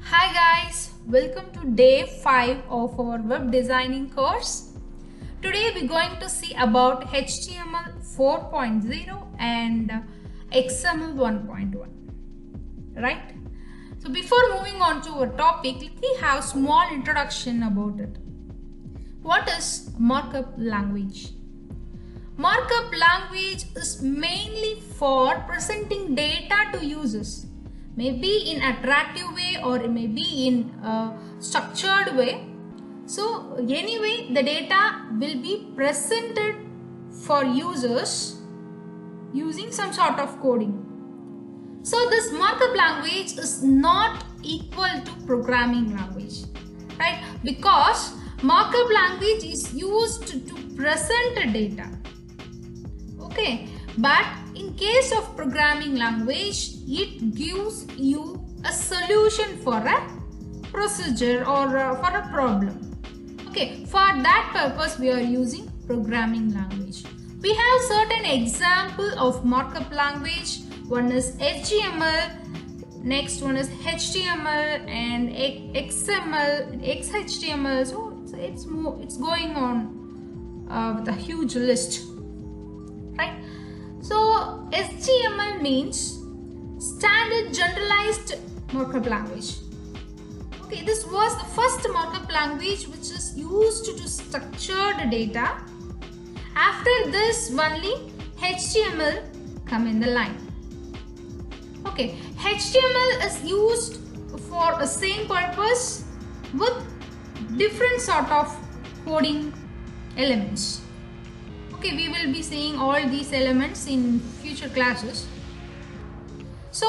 Hi guys, welcome to day 5 of our web designing course. Today we're going to see about HTML 4.0 and XML 1.1. Right? So before moving on to our topic, let me have a small introduction about it. What is markup language? Markup language is mainly for presenting data to users. Maybe in attractive way or maybe in a structured way. So anyway, the data will be presented for users using some sort of coding. So this markup language is not equal to programming language, right? Because markup language is used to present data. Okay, but in case of programming language, it gives you a solution for a procedure or for a problem. Okay, for that purpose we are using programming language. We have certain example of markup language. One is HTML, next one is HTML and XML, XHTML. So it's going on with a huge list, right? So HTML means standard generalized markup language. Okay, this was the first markup language which is used to structure the data. After this only HTML come in the line. Okay, HTML is used for the same purpose with different sort of coding elements. Okay, we will be seeing all these elements in future classes. So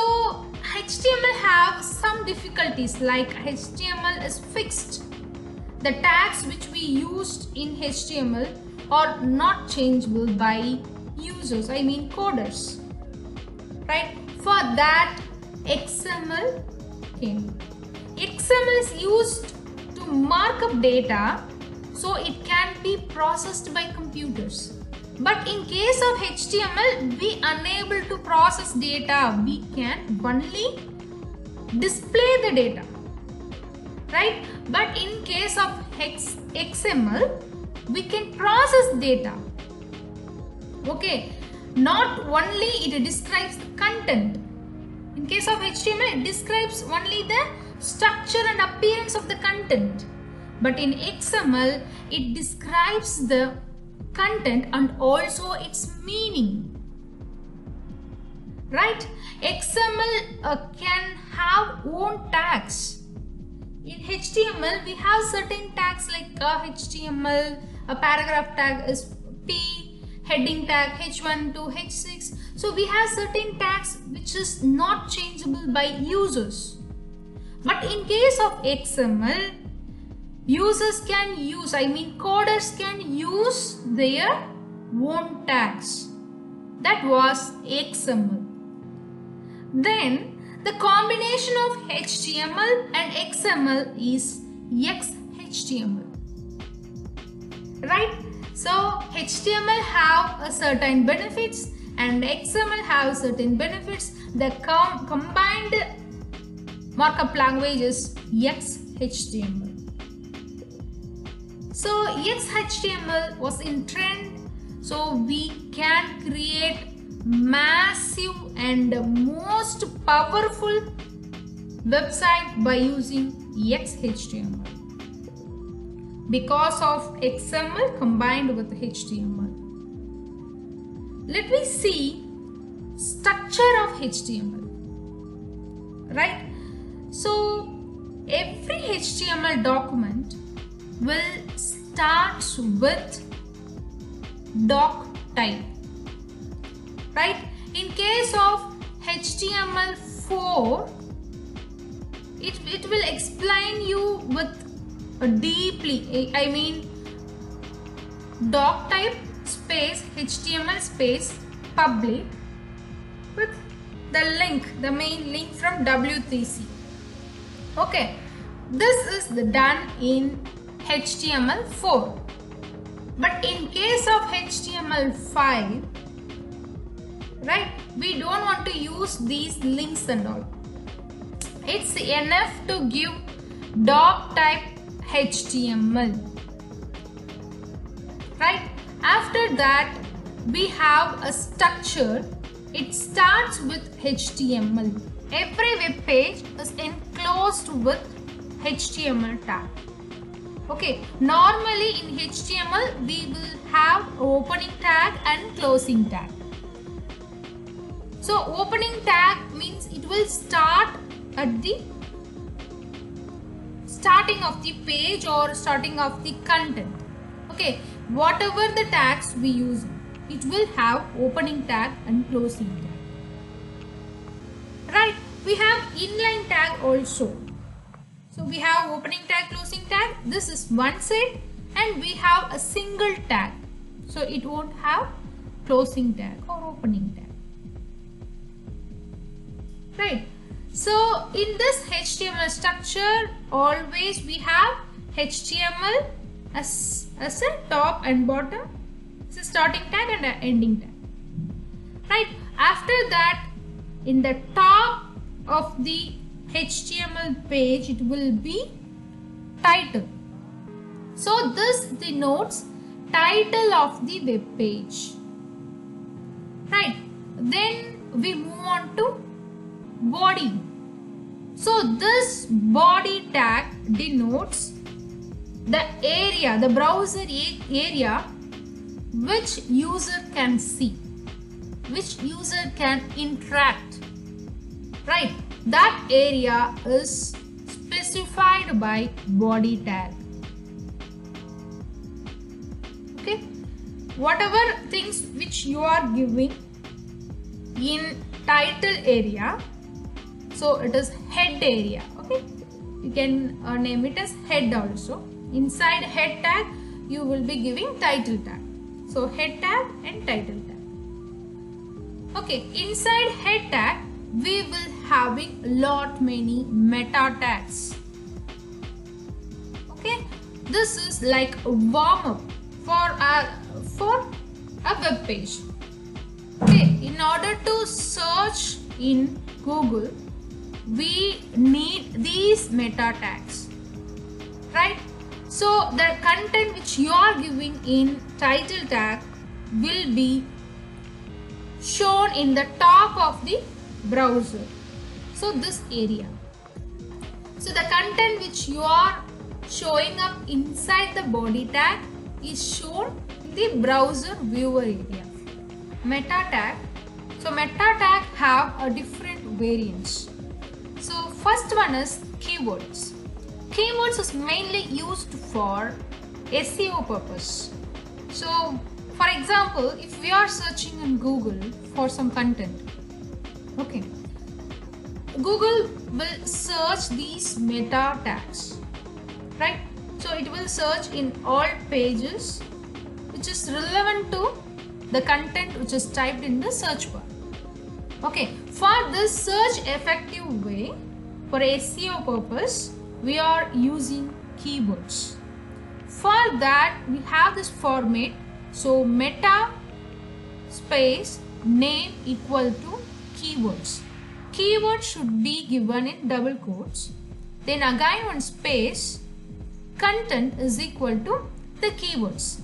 HTML have some difficulties, like HTML is fixed. The tags which we used in HTML are not changeable by users, I mean coders, right? For that XML came. XML is used to mark up data so it can be processed by computers. But in case of HTML, we unable to process data. We can only display the data, right? But in case of XML, we can process data. Okay, not only it describes the content. In case of HTML, it describes only the structure and appearance of the content. But in XML, it describes the content and also its meaning, right? XML can have own tags. In HTML we have certain tags like HTML, a paragraph tag is P, heading tag H1 to H6. So we have certain tags which is not changeable by users. But in case of XML, users can use, I mean coders can use their own tags. That was XML. Then the combination of HTML and XML is XHTML, right? So HTML have a certain benefits and XML have certain benefits. The combined markup language is XHTML. So XHTML was in trend, so we can create massive and most powerful website by using XHTML because of XML combined with HTML. Let me see structure of HTML, right? So every HTML document will start with doc type, right? In case of HTML4, it will explain you with deeply, I mean doc type space HTML space public with the link, the main link from W3C. Okay, this is done in HTML4. But in case of HTML5, right, we don't want to use these links and all. It's enough to give doc type HTML. Right? After that, we have a structure. It starts with HTML. Every web page is enclosed with HTML tag. Okay, normally in HTML we will have opening tag and closing tag. So opening tag means it will start at the starting of the page or starting of the content. Okay, whatever the tags we use, it will have opening tag and closing tag. Right, we have inline tag also. So we have opening tag, closing tag. This is one side, and we have a single tag. So it won't have closing tag or opening tag. Right. So in this HTML structure, always we have HTML as a top and bottom. It's a starting tag and an ending tag. Right. After that, in the top of the HTML page, it will be title. So this denotes title of the web page. Right. Then we move on to body. So this body tag denotes the area, the browser area which user can see, which user can interact. Right, that area is specified by body tag. Okay, whatever things which you are giving in title area, so it is head area. Okay, you can name it as head also. Inside head tag you will be giving title tag. So head tag and title tag. Okay, inside head tag we will having lot many meta tags. Okay, this is like a warm up for a web page. Okay, in order to search in Google, we need these meta tags. Right? So the content which you are giving in title tag will be shown in the top of the browser. So this area. So the content which you are showing up inside the body tag is shown in the browser viewer area. Meta tag. So meta tag have a different variants. So first one is keywords. Keywords is mainly used for SEO purpose. So for example, if we are searching in Google for some content, okay, Google will search these meta tags, right? So it will search in all pages which is relevant to the content which is typed in the search bar. Okay, for this search effective way, for SEO purpose, we are using keywords. For that, we have this format. So meta space name equal to keywords. Keyword should be given in double quotes. Then again one space, content is equal to the keywords.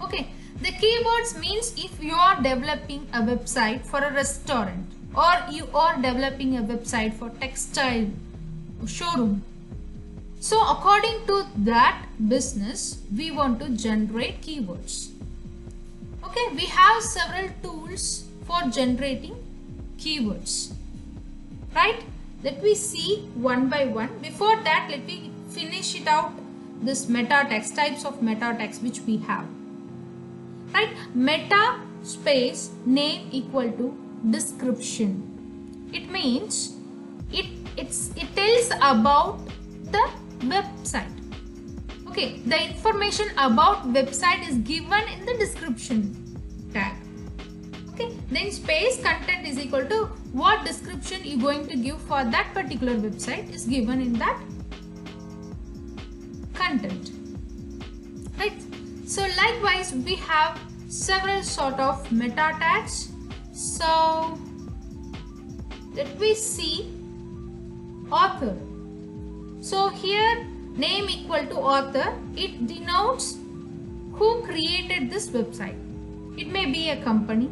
Okay, the keywords means if you are developing a website for a restaurant or you are developing a website for textile showroom. So according to that business, we want to generate keywords. Okay, we have several tools for generating keywords. Right? Let me see one by one. Before that, let me finish it out. This meta text, types of meta text which we have. Right? Meta space name equal to description. It means it tells about the website. Okay, the information about website is given in the description tag. Okay, then space content is equal to what description you going to give for that particular website is given in that content. Right? So likewise we have several sort of meta tags. So let me see author. So here name equal to author, it denotes who created this website. It may be a company,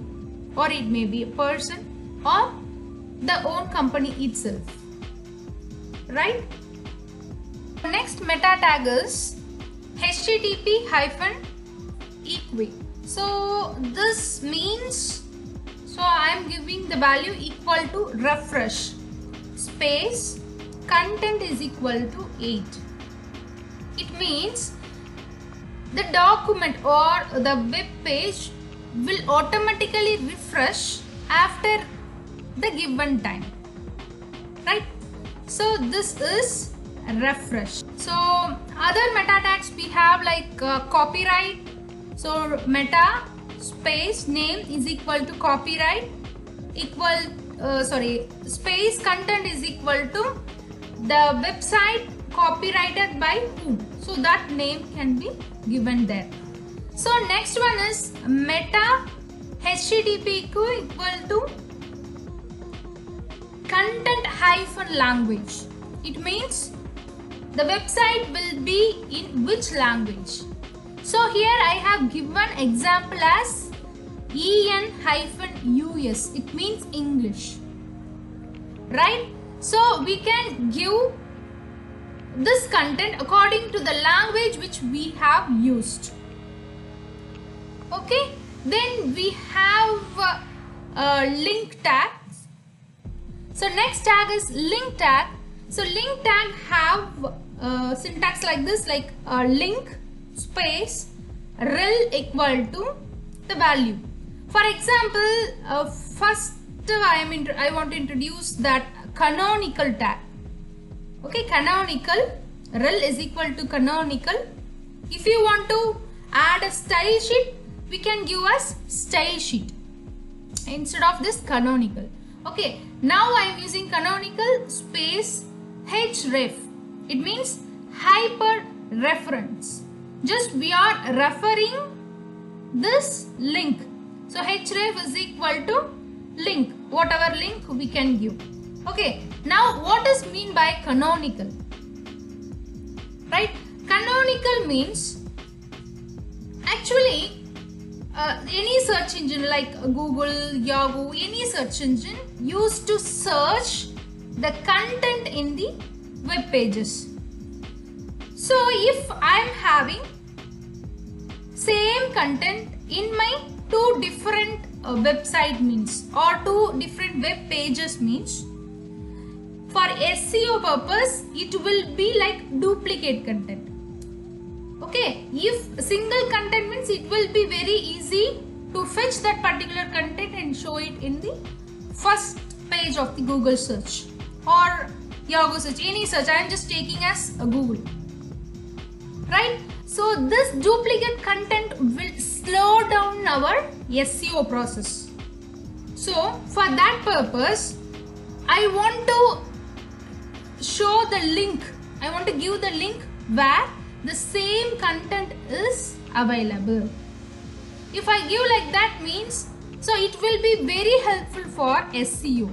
or it may be a person, or the own company itself, right? Next meta tag is http-equi. So this means, so I am giving the value equal to refresh space content is equal to 8. It means the document or the web page will automatically refresh after the given time, right? So this is refresh. So other meta tags we have like copyright. So meta space name is equal to copyright space content is equal to the website copyrighted by whom. So that name can be given there. So next one is meta http equal to content hyphen language. It means the website will be in which language. So here I have given example as EN-US. It means English, right? So we can give this content according to the language which we have used. Okay, then we have link tags. So next tag is link tag. So link tag have syntax like this, like link space rel equal to the value. For example, first I want to introduce that canonical tag. Okay, canonical rel is equal to canonical. If you want to add a style sheet, we can give us style sheet instead of this canonical. Okay, now I am using canonical space href. It means hyper reference. Just we are referring this link. So href is equal to link, whatever link we can give. Okay, now what is mean by canonical? Right? Canonical means actually any search engine like Google, Yahoo, any search engine used to search the content in the web pages. So if I am having same content in my two different website means, or two different web pages means, for SEO purpose it will be like duplicate content. Okay, if single content means it will be very easy to fetch that particular content and show it in the first page of the Google search or Yahoo search, any search. I am just taking as a Google, right? So this duplicate content will slow down our SEO process. So for that purpose, I want to show the link. I want to give the link where the same content is available. If I give like that means, so it will be very helpful for SEO.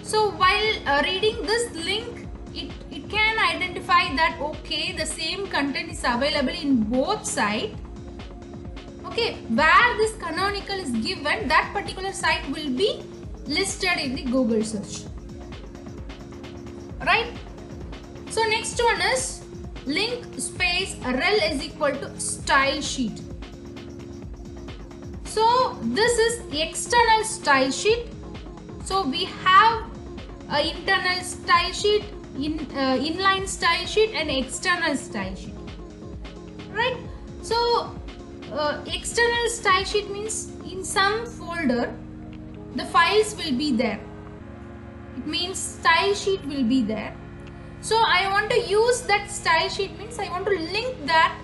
So while reading this link, it can identify that okay, the same content is available in both sides. Okay, where this canonical is given, that particular site will be listed in the Google search. Right? So next one is link space rel is equal to style sheet. So this is external style sheet. So we have an internal style sheet, inline style sheet and external style sheet, right? So external style sheet means in some folder the files will be there. It means style sheet will be there. So I want to use that style sheet means I want to link that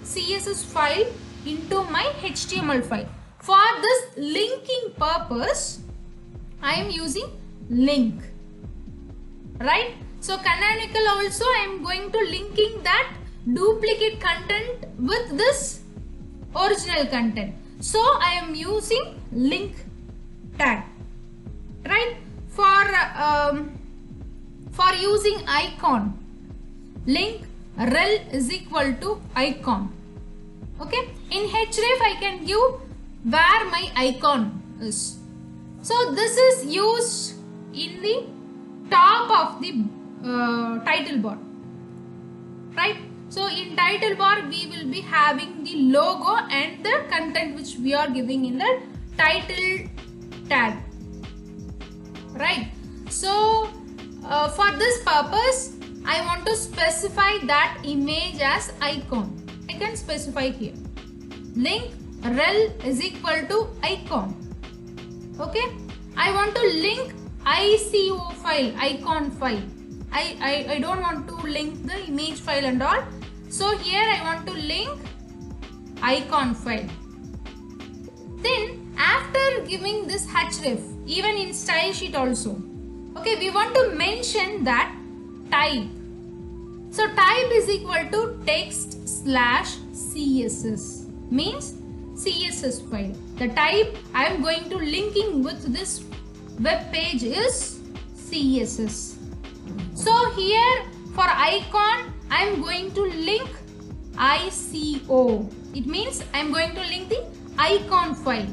CSS file into my HTML file. For this linking purpose, I am using link, right? So canonical also I am going to linking that duplicate content with this original content. So I am using For using icon, link rel is equal to icon. Okay, in href I can give where my icon is. So this is used in the top of the title bar, right? So in title bar we will be having the logo and the content which we are giving in the title tag, right? So for this purpose I want to specify that image as icon. I can specify here link rel is equal to icon. Okay, I want to link ICO file, icon file. I don't want to link the image file and all. So here I want to link icon file. Then after giving this href, even in style sheet also, okay, we want to mention that type. So type is equal to text slash CSS, means CSS file. The type I am going to linking with this web page is CSS. So here for icon I am going to link ICO. It means I am going to link the icon file.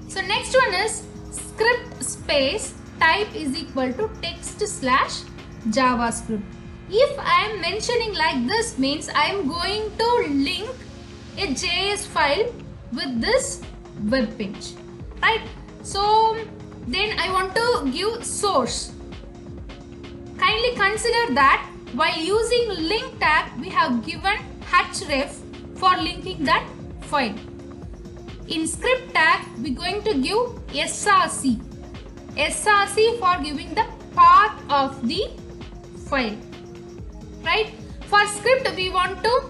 So next one is script space type is equal to text slash JavaScript. If I am mentioning like this, means I am going to link a JS file with this web page, right? So then I want to give source. Kindly consider that while using link tag we have given href for linking that file. In script tag we are going to give src for giving the path of the file, right? For script we want to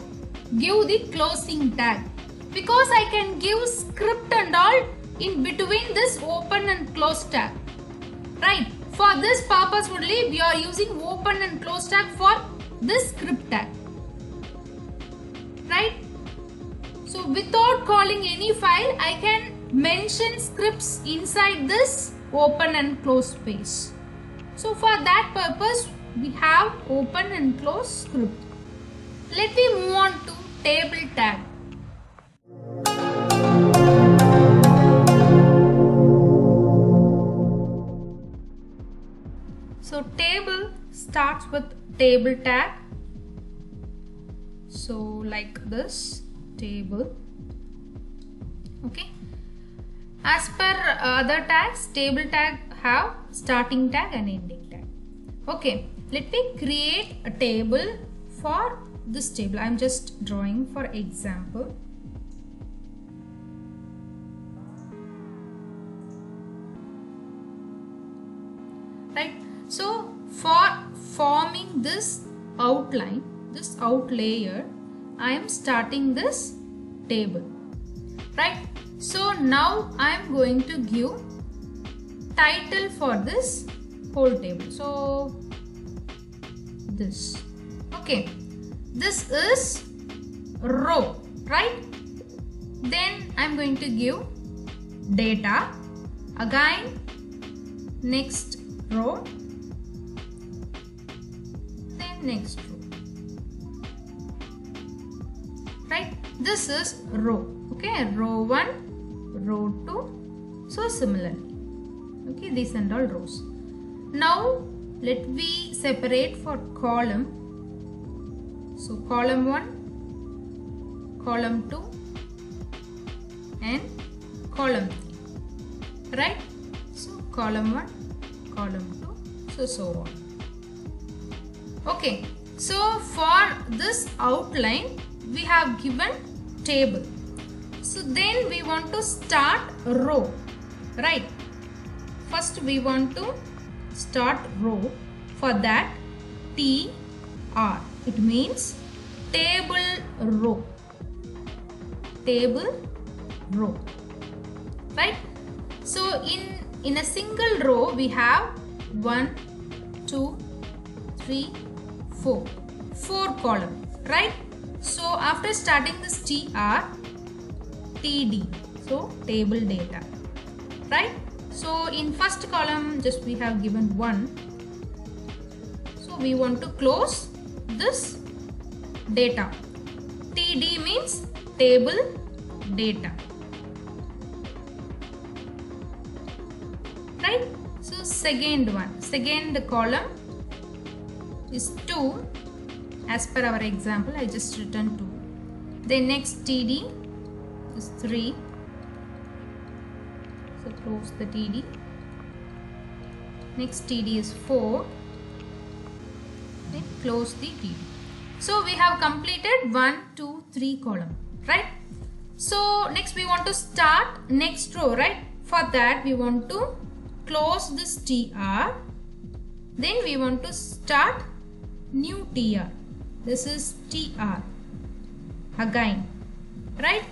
give the closing tag, because I can give script and all in between this open and close tag, right? For this purpose only we are using open and close tag for this script tag, right? So without calling any file I can mention scripts inside this open and close space. So for that purpose we have open and close script. Let me move on to table tag. So table starts with table tag. So like this table. Okay. As per other tags, table tag have starting tag and ending tag. Okay. Let me create a table for this table. I am just drawing for example. Right. So for forming this outline, this out layer, I am starting this table, right? So now I am going to give title for this whole table. So this, okay, this is row, right? Then I am going to give data, again next row, then next row, right? This is row, okay, row 1, row 2, so similarly, okay, these and all rows. Now let me separate for column. So column 1, column 2 and column 3, right? So column 1, column 2, so on. Okay, so for this outline we have given table. So then we want to start row, right? First we want to start row. For that TR, it means table row, table row, right? So in a single row we have 1, 2, 3, 4 column, right? So after starting this TR, TD, so table data, right? So in first column just we have given 1, so So we want to close this data. TD means table data. Right? So second column is 2. As per our example, I just written 2. Then next TD is 3. So close the TD. Next TD is 4. Then close the TD. So we have completed 1, 2, 3 column, right? So next we want to start next row, right? For that we want to close this TR. Then we want to start new TR. This is TR again, right?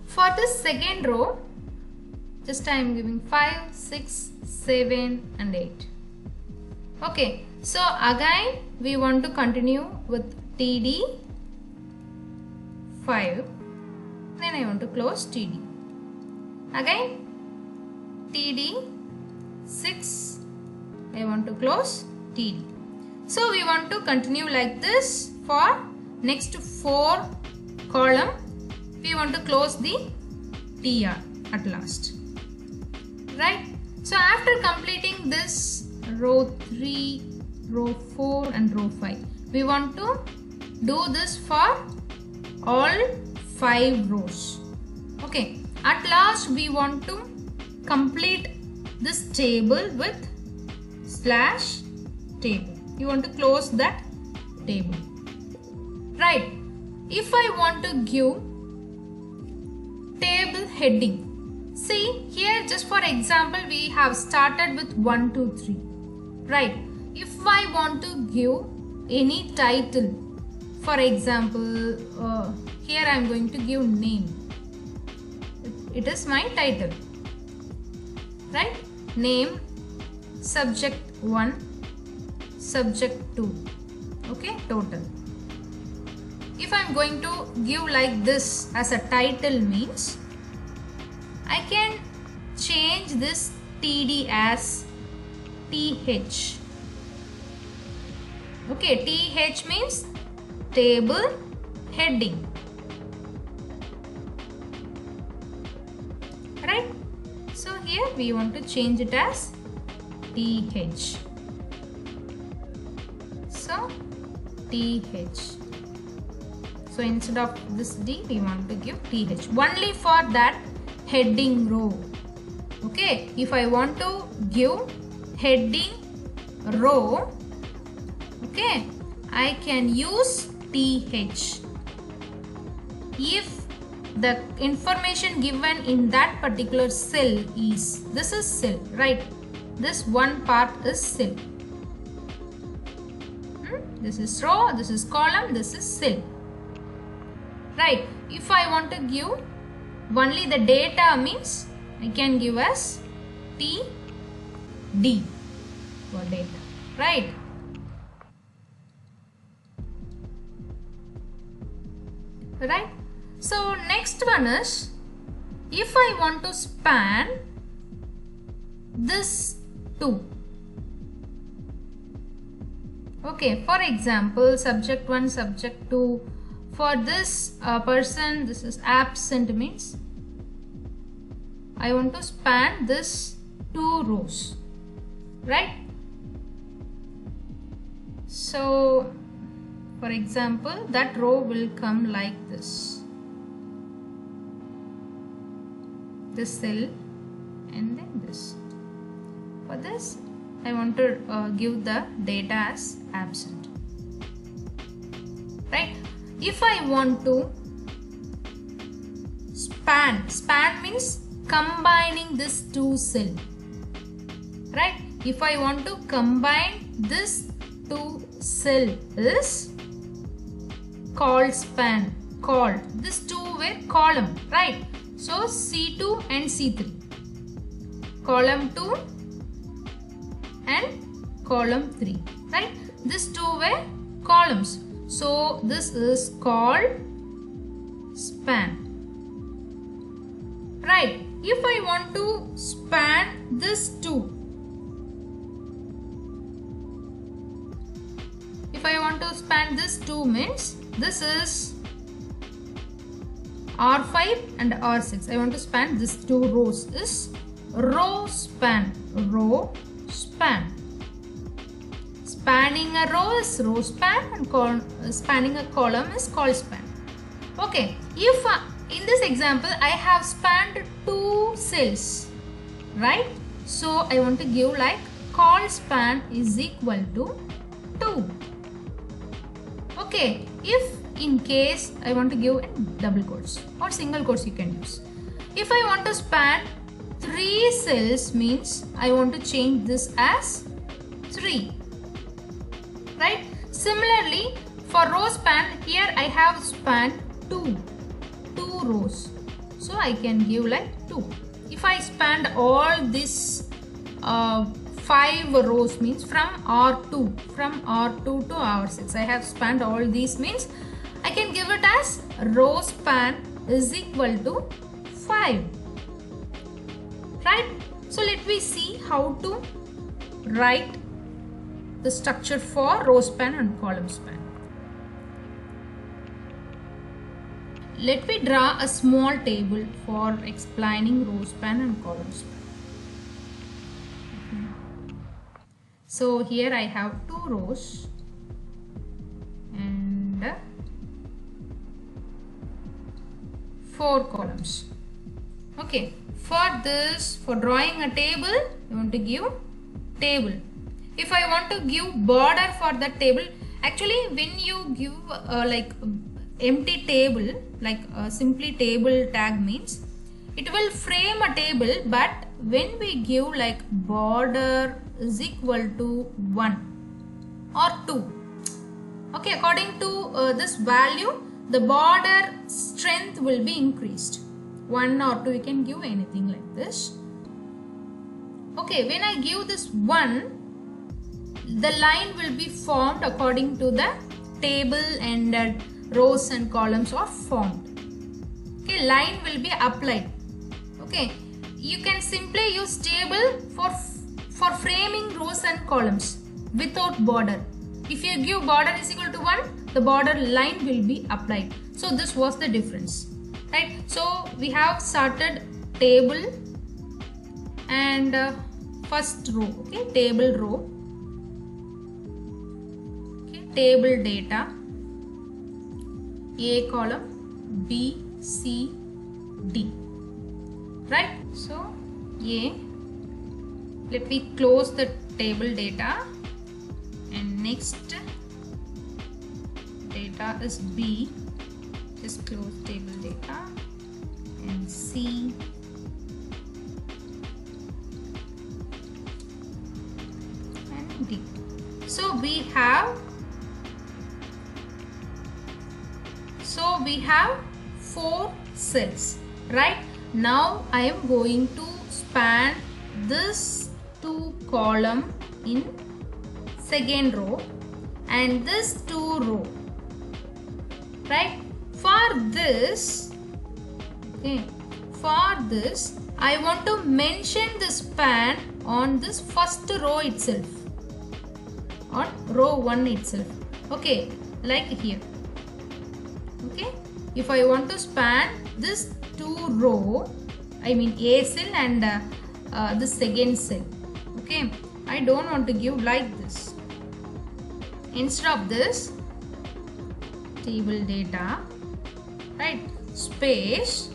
For this second row, just I am giving 5, 6, 7 and 8. Okay, so again we want to continue with TD 5. Then I want to close TD. Again TD 6. I want to close TD. So we want to continue like this for next 4 column. We want to close the TR at last. Right? So after completing this row 3, row 4 and row 5, we want to do this for all 5 rows. Okay. At last we want to complete this table with slash table. You want to close that table. Right. If I want to give table heading. See here, just for example, we have started with 1, 2, 3. Right. If I want to give any title, for example, here I am going to give name. It is my title. Right. Name, subject 1, subject 2. Okay, total. If I am going to give like this as a title means, I can change this TD as TH. Okay, TH means table heading. Right? So here we want to change it as TH. So TH. So instead of this D, we want to give TH. Only for that heading row. Okay. If I want to give heading row, okay, I can use TH. If the information given in that particular cell is, this is cell, right? This one part is cell. This is row, this is column, this is cell. Right. If I want to give only the data means I can give as TD for data. Right. Right. So next one is, if I want to span this 2. Okay, for example, subject 1, subject 2. For this person, this is absent means I want to span this 2 rows. Right? So, for example, that row will come like this. This cell and then this. For this, I want to give the data as absent. Right? If I want to span means combining this 2 cell. Right? If I want to combine this 2 cell is called span. Called. This 2 were column. Right? So C2 and C3. Column 2 and column 3. Right? These 2 were columns. So this is called span. Right. If I want to span this 2, I want to span this 2 means this is R5 and R6. I want to span this 2 rows is row span. Row span. Spanning a row is row span and spanning a column is col span. Okay, if in this example I have spanned 2 cells, right? So I want to give like col span is equal to 2. Okay, if in case I want to give in double quotes or single quotes you can use. If I want to span 3 cells means I want to change this as 3. Right? Similarly, for row span, here I have spanned 2 rows. So I can give like 2. If I spanned all this 5 rows means from R2 to R6, I have spanned all these means I can give it as row span is equal to 5. Right? So let me see how to write the structure for row span and column span. Let me draw a small table for explaining row span and column span. So here I have 2 rows and 4 columns. Okay, for drawing a table, I want to give table. If I want to give border for the table, actually when you give like empty table, like simply table tag means it will frame a table, but when we give like border is equal to 1 or 2, okay, according to this value the border strength will be increased. 1 or 2 you can give anything like this. Okay, when I give this 1, the line will be formed according to the table and rows and columns are formed. Okay, line will be applied. Okay, you can simply use table for framing rows and columns without border. If you give border is equal to 1, the border line will be applied. So this was the difference, right? So we have started table and first row, okay, table row, okay, table data, A column, B, C, D, right? So A, let me close the table data, and next data is B, just close table data, and C, and D. So we have 4 cells, right? Now I am going to span this 2 column in second row and this 2 row, right? For this, okay, I want to mention the span on this first row itself, on row 1 itself, okay, like here. Okay, if I want to span this 2 row, I mean A cell and the second cell, okay, I don't want to give like this. Instead of this, table data, right, space,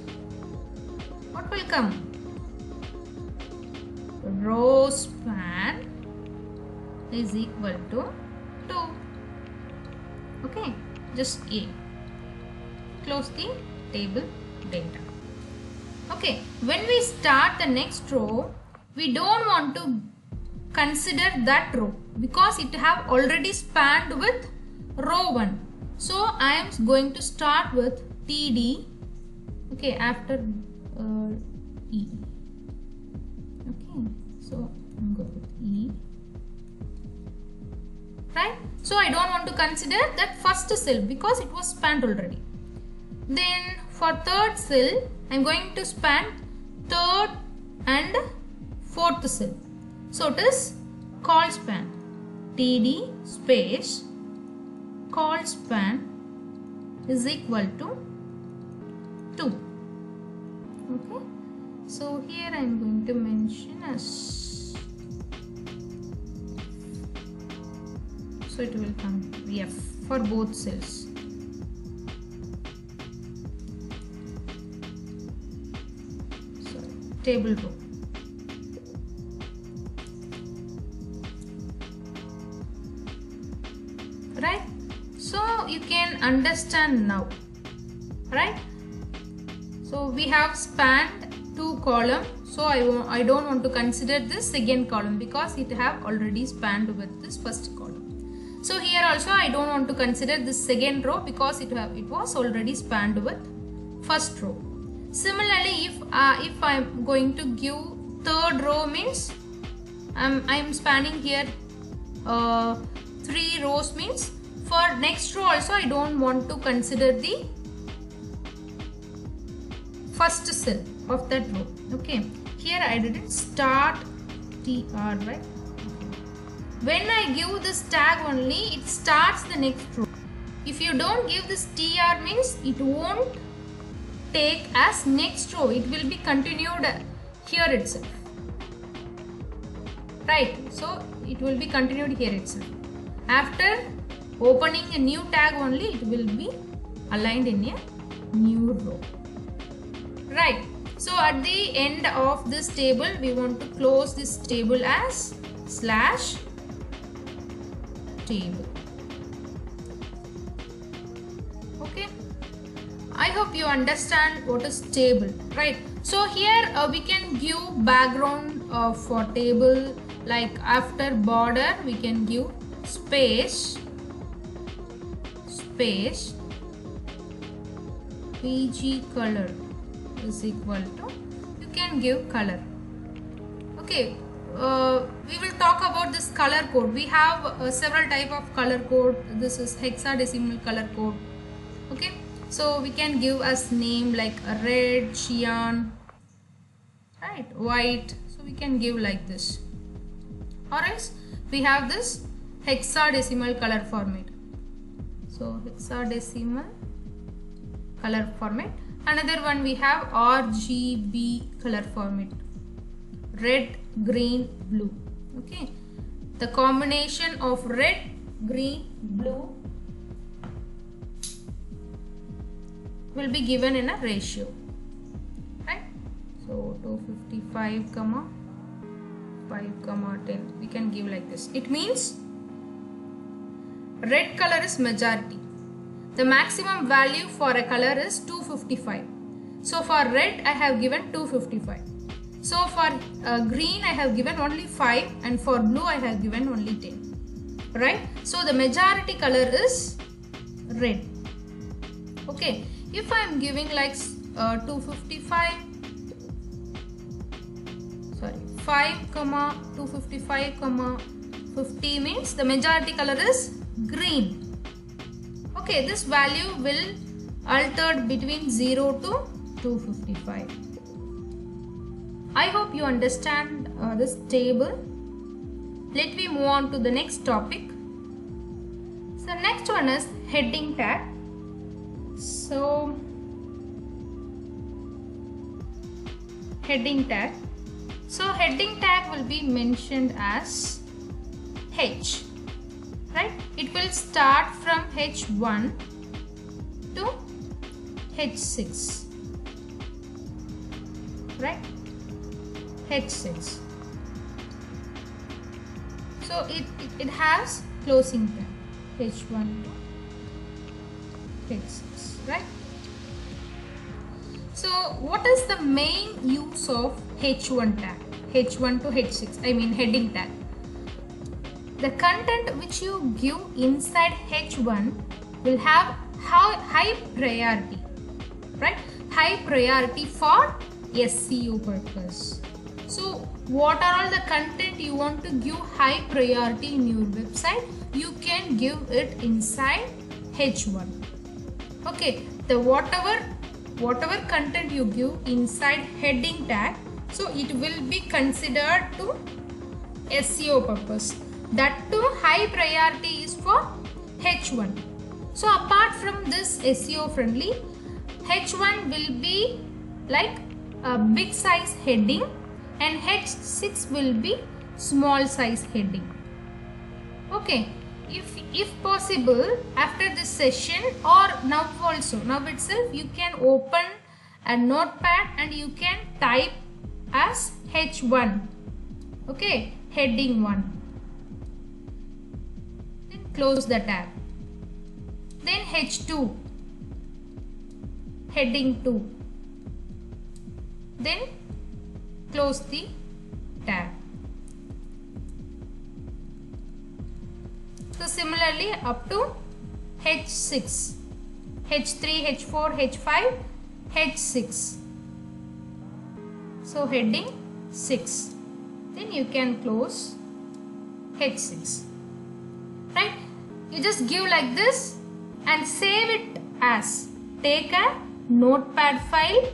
what will come? Row span is equal to 2. Okay, just A. Close the table data. Okay, when we start the next row, we don't want to consider that row because it have already spanned with row 1. So I am going to start with TD, okay, after E. Okay, so I'm going with E, right? So I don't want to consider that first cell because it was spanned already. Then for third cell, I am going to span third and fourth cell. So it is col span, TD space call span is equal to 2. Okay, so here I am going to mention as, so it will come F for both cells. So table row. Right, so you can understand now, right? So we have spanned 2 columns, so I don't want to consider this second column because it have already spanned with this first column. So here also I don't want to consider this second row because it was already spanned with first row. Similarly, if I am going to give third row, means I am spanning here 3 rows, means for next row also I don't want to consider the first cell of that row. Okay, here I didn't start TR, right? When I give this tag only, it starts the next row. If you don't give this TR, means it won't take as next row, it will be continued here itself, right? So it will be continued here itself. After opening a new tag only, it will be aligned in a new row, right? So at the end of this table, we want to close this table as slash table. Okay, I hope you understand what is table, right? So here we can give background for table, like after border we can give space PG color is equal to, you can give color. Okay, we will talk about this color code. We have several type of color code. This is hexadecimal color code. Okay, so we can give as name like red, cyan, right, white. So we can give like this, or else we have this hexadecimal color format. So hexadecimal color format. Another one we have RGB color format, red, green, blue. Okay, the combination of red, green, blue will be given in a ratio, right? So 255, 5, 10, we can give like this. It means red color is majority. The maximum value for a color is 255. So for red I have given 255. So for green I have given only 5, and for blue I have given only 10. Right? So the majority color is red. Okay. If I am giving like 255, sorry, 5, 255, 50 means the majority color is green. Okay, this value will alter between 0 to 255. I hope you understand this table. Let me move on to the next topic. So next one is heading tag. So heading tag. So heading tag will be mentioned as H. Right? It will start from H1 to H6. Right? H6. So it has closing tag H1 to H6. Right? So what is the main use of H1 tag? H1 to H6, I mean heading tag. The content which you give inside H1 will have high priority, right? High priority for SEO purpose. So what are all the content you want to give high priority in your website? You can give it inside H1. Okay, the whatever content you give inside heading tag, so it will be considered to SEO purpose. That too high priority is for H1. So apart from this SEO friendly, H1 will be like a big size heading and H6 will be small size heading. Okay, if possible, after this session or now itself, you can open a notepad and you can type as H1. Okay, heading 1. Then close the tab. Then H2, heading 2. Then close the tab. So similarly up to H6, H3, H4, H5, H6. So heading 6. Then you can close H6. Right? You just give like this and save it as. Take a notepad file.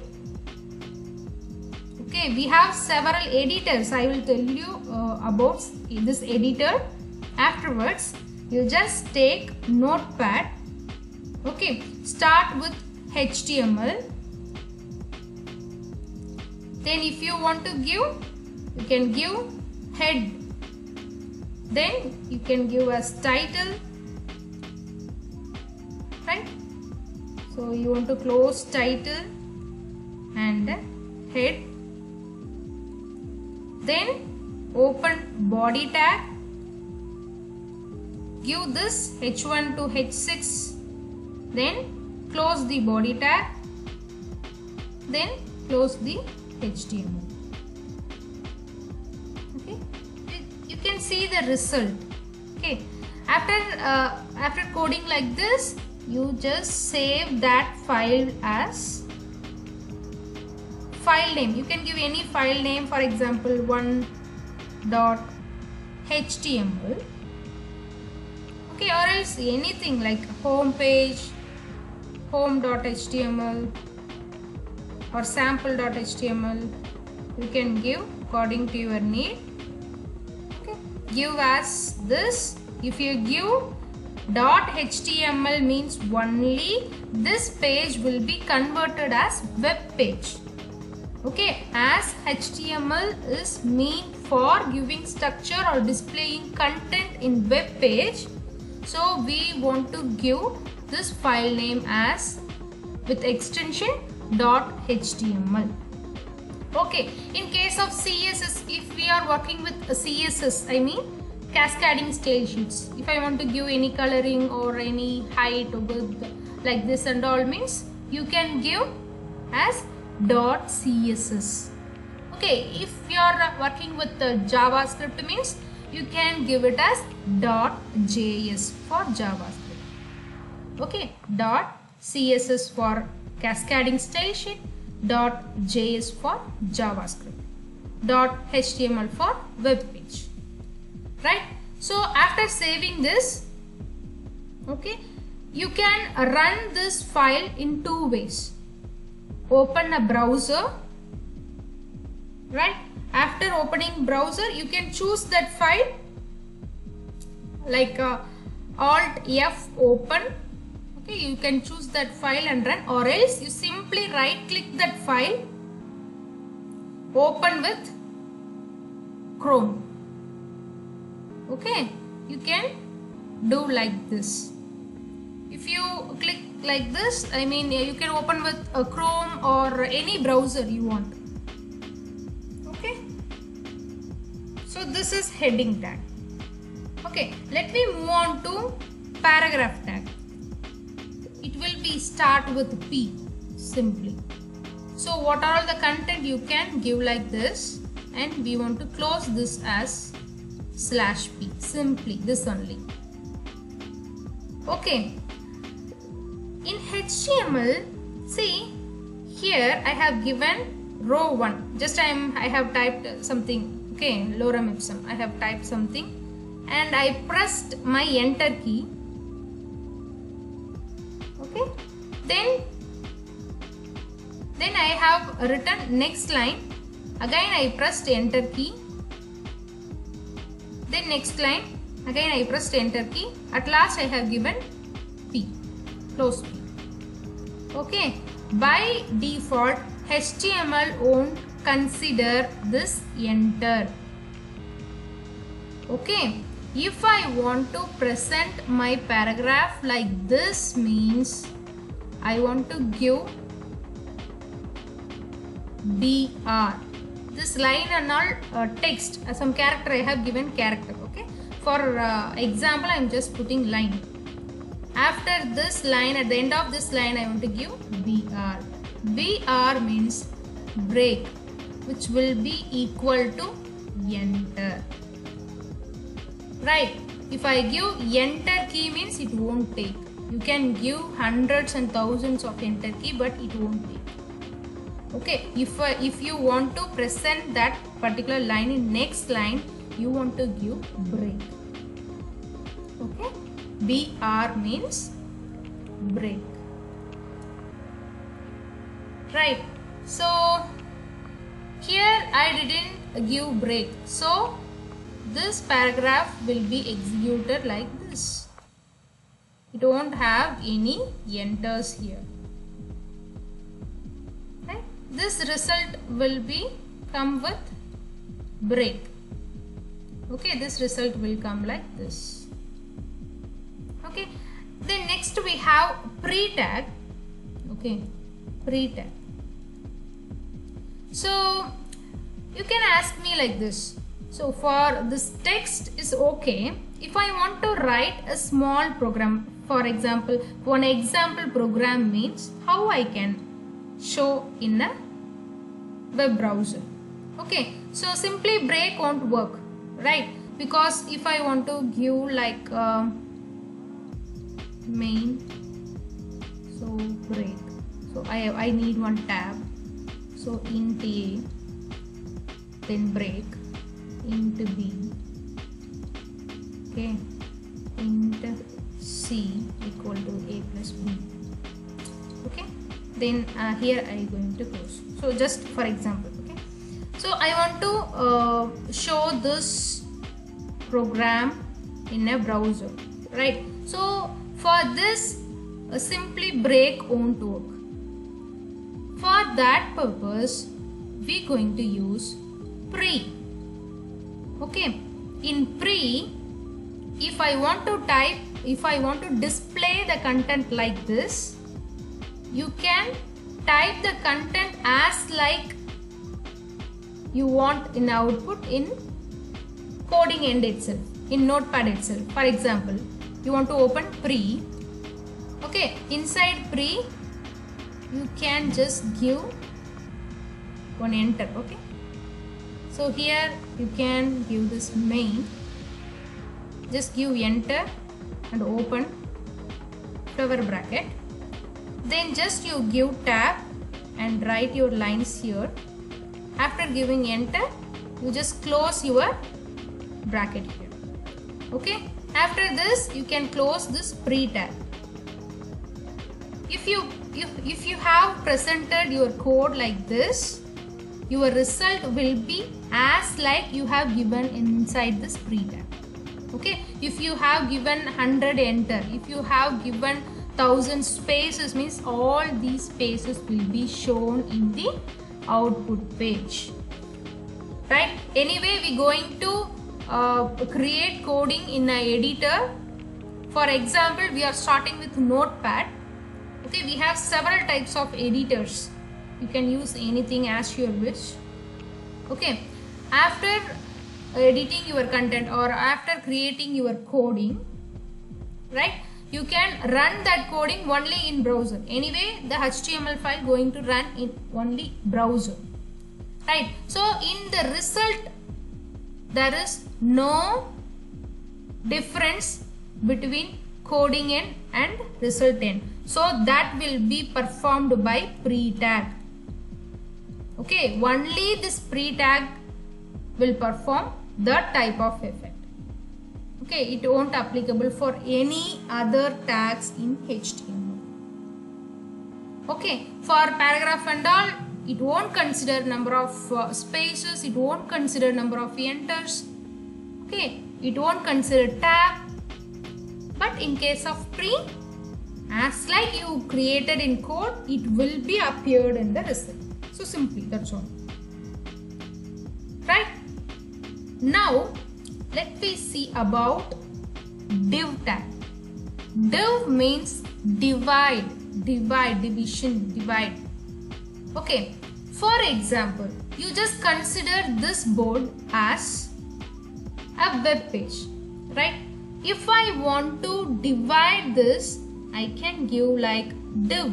Okay, we have several editors. I will tell you about this editor afterwards. You just take notepad. Okay, start with HTML. Then if you want to give, you can give head. Then you can give as title. Right? So you want to close title and head. Then open body tag. Give this H1 to H6. Then close the body tag. Then close the HTML. Okay, you can see the result. Okay, after coding like this, you just save that file as file name. You can give any file name, for example 1.html. Okay, or else anything like home page, home.html or sample.html. You can give according to your need. Okay, give as this. If you give .html means only this page will be converted as web page. Okay, as HTML is meant for giving structure or displaying content in web page, so we want to give this file name as with extension .html. Okay, in case of CSS, if we are working with a CSS, I mean cascading style sheets, if I want to give any coloring or any height or width like this and all, means you can give as .css. Okay, if you are working with the JavaScript, means you can give it as .js for JavaScript. Okay, .css for cascading style sheet, .js for JavaScript, .html for web page. Right? So after saving this, okay, you can run this file in two ways. Open a browser. Right? After opening browser, you can choose that file like Alt F open. Okay, you can choose that file and run, or else you simply right click that file, open with Chrome. Okay, you can do like this. If you click like this, I mean you can open with a Chrome or any browser you want. Okay, so this is heading tag. Okay, let me move on to paragraph tag. It will be start with P simply. So what are all the content you can give like this, and we want to close this as /p, simply this only. Okay, in HTML, see here I have given row 1, just I have typed something. Okay, lorem ipsum, I have typed something and I pressed my enter key. Okay, then I have written next line, again I pressed enter key. Then next line, again I pressed enter key. At last I have given P. close P. Okay, by default HTML won't consider this enter. Okay, if I want to present my paragraph like this, means I want to give BR. This line and all text, some character I have given character. Okay, for example I am just putting line. After this line, at the end of this line I want to give BR. BR means break, which will be equal to enter. Right, if I give enter key means it won't take. You can give hundreds and thousands of enter key, but it won't take. Okay, if you want to present that particular line in next line, you want to give break. Okay, BR means break. Right, so here I didn't give break, so this paragraph will be executed like this. It won't have any enters here. Right? This result will be come with break. Okay, this result will come like this. Okay, then next we have pre-tag. Okay, pre-tag. So you can ask me like this. So for this text is okay. If I want to write a small program, for example, one example program means how I can show in a web browser. Okay, so simply break won't work, right? Because if I want to give like main, so break, so I need one tab, so int A, then break, int B, okay, int C equal to A plus B. Okay, then here I going to close. So just for example, okay, so I want to show this program in a browser, right? So for this simply break won't work. For that purpose we going to use pre. Okay, in pre, if I want to display the content like this, you can type the content as like you want in output in coding end itself, in notepad itself. For example, you want to open pre. Okay, inside pre you can just give one enter. Okay, so here you can give this main, just give enter and open cover bracket, then just you give tab and write your lines here. After giving enter, you just close your bracket here. Okay, after this you can close this pre tag. If you have presented your code like this, your result will be as like you have given inside this pre tag. Okay, if you have given 100 enter, if you have given 1000 spaces, means all these spaces will be shown in the output page, right? Anyway, we going to create coding in an editor. For example, we are starting with notepad. Okay, we have several types of editors. You can use anything as your wish. Okay, after editing your content or after creating your coding, right, you can run that coding only in browser. Anyway, the HTML file going to run in only browser, right? So in the result there is no difference between coding end and result end, so that will be performed by pre-tag. Okay, only this pre-tag will perform that type of effect. Okay, it won't applicable for any other tags in HTML. Okay, for paragraph and all, it won't consider number of spaces, it won't consider number of enters. Okay, it won't consider tab, but in case of pre, as like you created in code, it will be appeared in the result. So simply, that's all. Right? Now let me see about div tag. Div means divide, division, divide. Okay, for example, you just consider this board as a web page, right? If I want to divide this, I can give like div.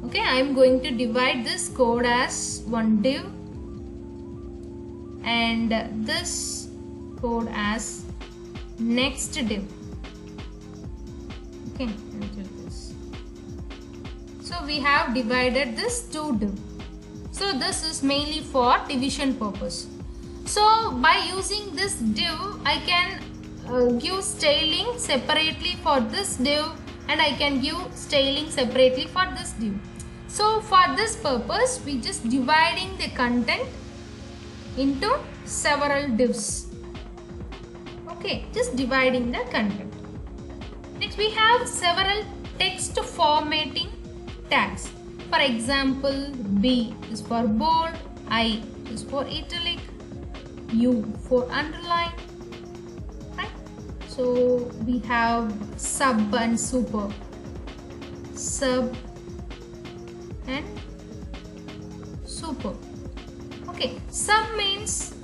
Okay, I am going to divide this code as one div and this code as next div. Okay, enter this. So we have divided this to div. So this is mainly for division purpose. So by using this div, I can give styling separately for this div and I can give styling separately for this div. So for this purpose, we just dividing the content into several divs. Okay, just dividing the content. Next we have several text formatting tags. For example, B is for bold, I is for italic, U for underline. Right? So we have sub and super. Sub and super. Okay, sub means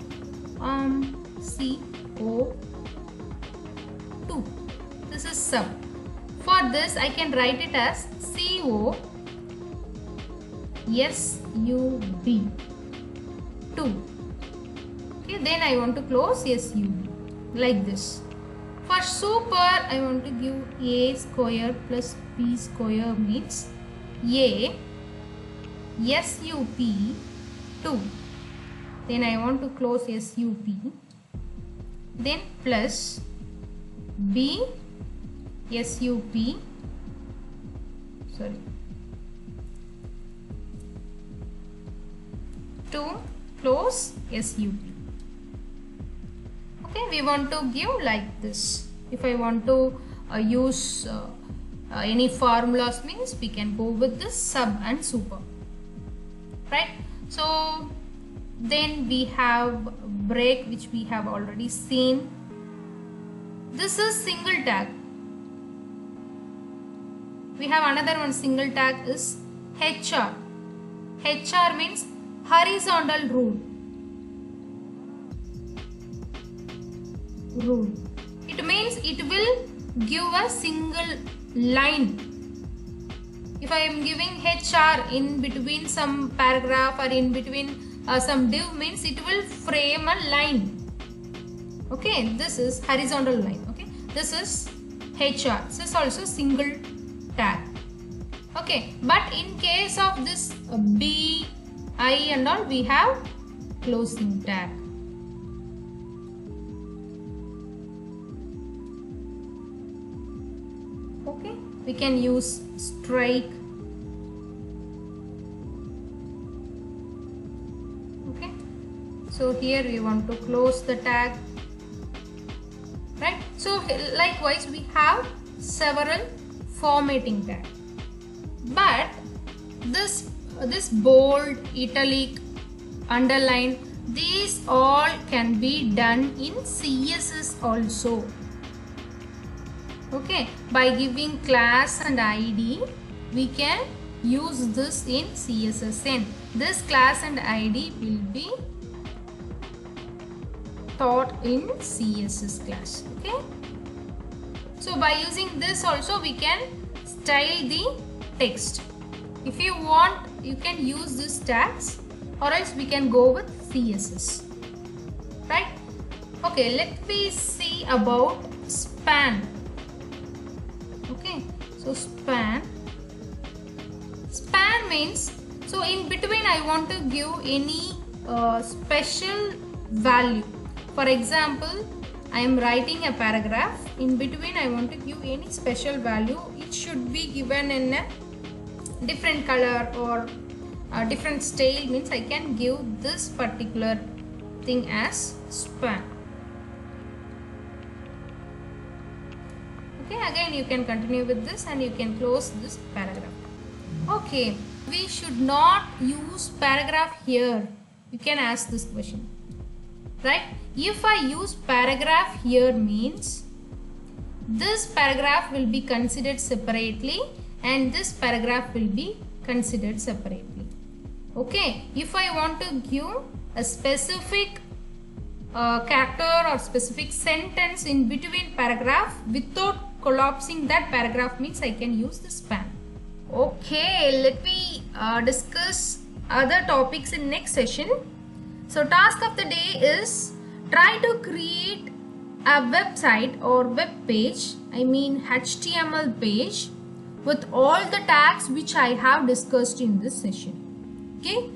CO2. This is sub. For this, I can write it as CO SUB 2. Okay, then I want to close SUB like this. For super, I want to give A square plus B square means A SUP 2. Then I want to close SUP. Then plus B SUP, sorry, 2 close SUP. Okay, we want to give like this. If I want to use any formulas means we can go with this sub and super. Right? So then we have break, which we have already seen. This is single tag. We have another one single tag is HR. HR means horizontal rule. It means it will give a single line. If I am giving HR in between some paragraph or in between some div means it will frame a line. Okay, this is horizontal line. Okay, this is HR. This is also single tag. Okay, but in case of this B, I and all, we have closing tag. Okay, we can use strike. Okay, so here we want to close the tag. Right, so likewise we have several formatting tag, but this bold, italic, underline, these all can be done in CSS also. Okay, by giving class and ID, we can use this in CSS. And this class and ID will be taught in CSS class. Okay, so by using this also we can style the text. If you want, you can use these tags, or else we can go with CSS. Right? Okay, let me see about span. Okay, so span means, so in between I want to give any special value. For example, I am writing a paragraph. In between I want to give any special value. It should be given in a different color or a different style, means I can give this particular thing as span. Okay, again you can continue with this and you can close this paragraph. Okay, we should not use paragraph here. You can ask this question, right? If I use paragraph here means this paragraph will be considered separately and this paragraph will be considered separately. Okay, if I want to give a specific character or specific sentence in between paragraph without collapsing that paragraph means I can use the span. Okay, let me discuss other topics in next session. So task of the day is try to create a website or web page, I mean HTML page with all the tags which I have discussed in this session. Okay,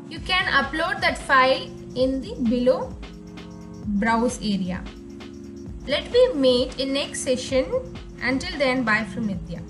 you can upload that file in the below browse area. Let me meet in next session. Until then, bye from Nithya.